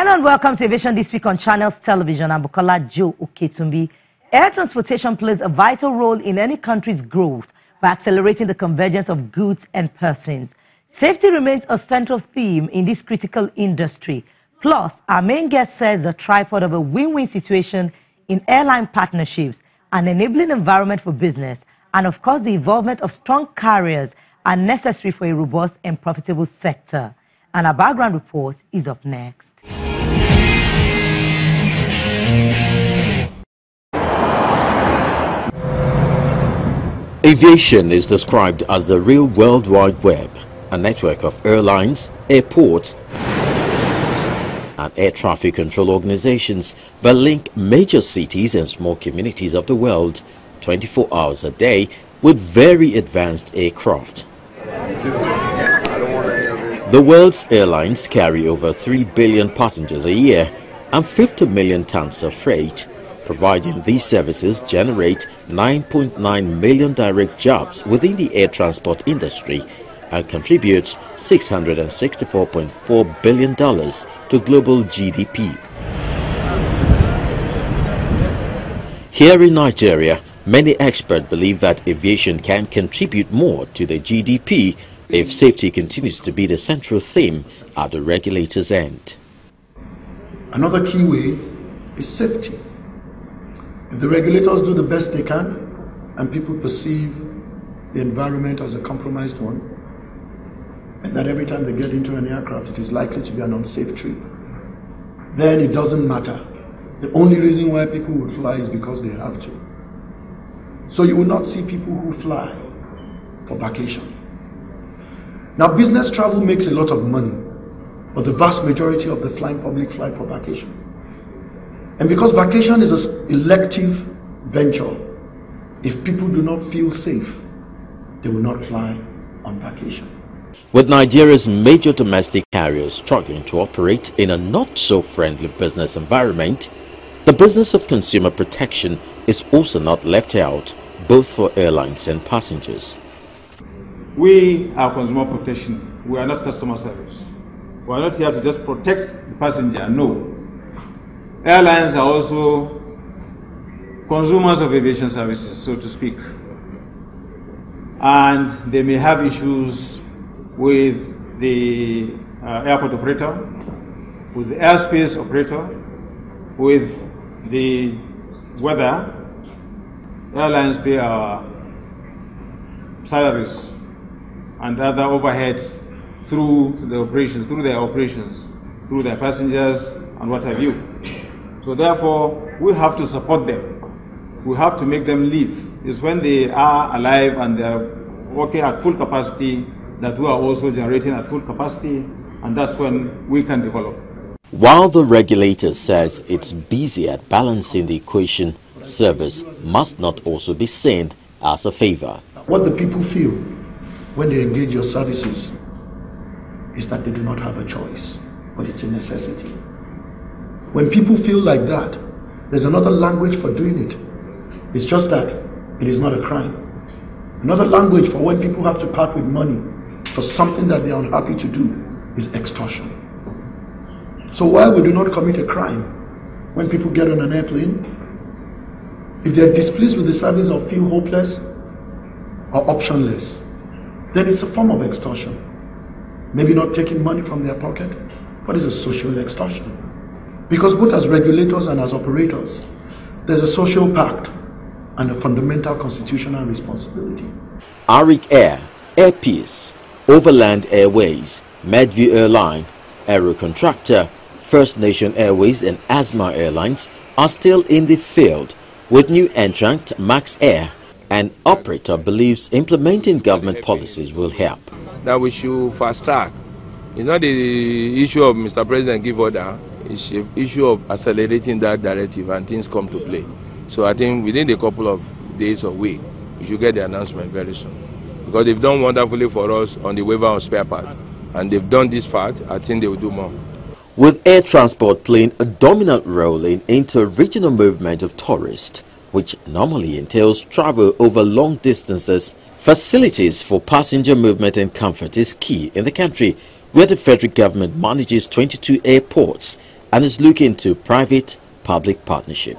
Hello and welcome to Aviation this week on Channels Television. I'm Bukola Joe Oketumbi. Air transportation plays a vital role in any country's growth by accelerating the convergence of goods and persons. Safety remains a central theme in this critical industry. Plus, our main guest says the tripod of a win-win situation in airline partnerships, an enabling environment for business, and of course the involvement of strong carriers are necessary for a robust and profitable sector. And our background report is up next. Aviation is described as the real World Wide Web, a network of airlines, airports, and air traffic control organizations that link major cities and small communities of the world 24 hours a day with very advanced aircraft. The world's airlines carry over 3 billion passengers a year and 50 million tons of freight. Providing these services generate 9.9 million direct jobs within the air transport industry and contributes $664.4 billion to global GDP. Here in Nigeria, many experts believe that aviation can contribute more to the GDP if safety continues to be the central theme at the regulator's end. Another key way is safety. If the regulators do the best they can and people perceive the environment as a compromised one, and that every time they get into an aircraft it is likely to be an unsafe trip, then it doesn't matter. The only reason why people would fly is because they have to. So you will not see people who fly for vacation. Now, business travel makes a lot of money, but the vast majority of the flying public fly for vacation. And because vacation is an elective venture, if people do not feel safe, they will not fly on vacation. With Nigeria's major domestic carriers struggling to operate in a not-so-friendly business environment, the business of consumer protection is also not left out, both for airlines and passengers. We are consumer protection. We are not customer service. We are not here to just protect the passenger, no. Airlines are also consumers of aviation services, so to speak. And they may have issues with the airport operator, with the airspace operator, with the weather. Airlines pay our salaries and other overheads through their operations, through their passengers and what have you. So therefore, we have to support them. We have to make them live. It's when they are alive and they are working at full capacity that we are also generating at full capacity, and that's when we can develop. While the regulator says it's busy at balancing the equation, service must not also be seen as a favor. What the people feel when they engage your services is that they do not have a choice, but it's a necessity. When people feel like that, there's another language for doing it. It's just that it is not a crime. Another language for when people have to part with money for something that they are unhappy to do is extortion. So while we do not commit a crime, when people get on an airplane, if they are displeased with the service or feel hopeless or optionless, then it's a form of extortion. Maybe not taking money from their pocket, but it's a social extortion. Because both as regulators and as operators, there's a social pact and a fundamental constitutional responsibility. Arik Air, Air Peace, Overland Airways, Medview Airline, Aero Contractor, First Nation Airways and Asma Airlines are still in the field, with new entrant Max Air. An operator believes implementing government policies will help. That we should fast track. It's not the issue of Mr. President give order. It's an issue of accelerating that directive and things come to play. So I think within a couple of days or weeks, we should get the announcement very soon. Because they've done wonderfully for us on the waiver of spare parts. And they've done this part, I think they will do more. With air transport playing a dominant role in inter-regional movement of tourists, which normally entails travel over long distances, facilities for passenger movement and comfort is key in the country, where the federal government manages 22 airports and is looking to private-public partnership.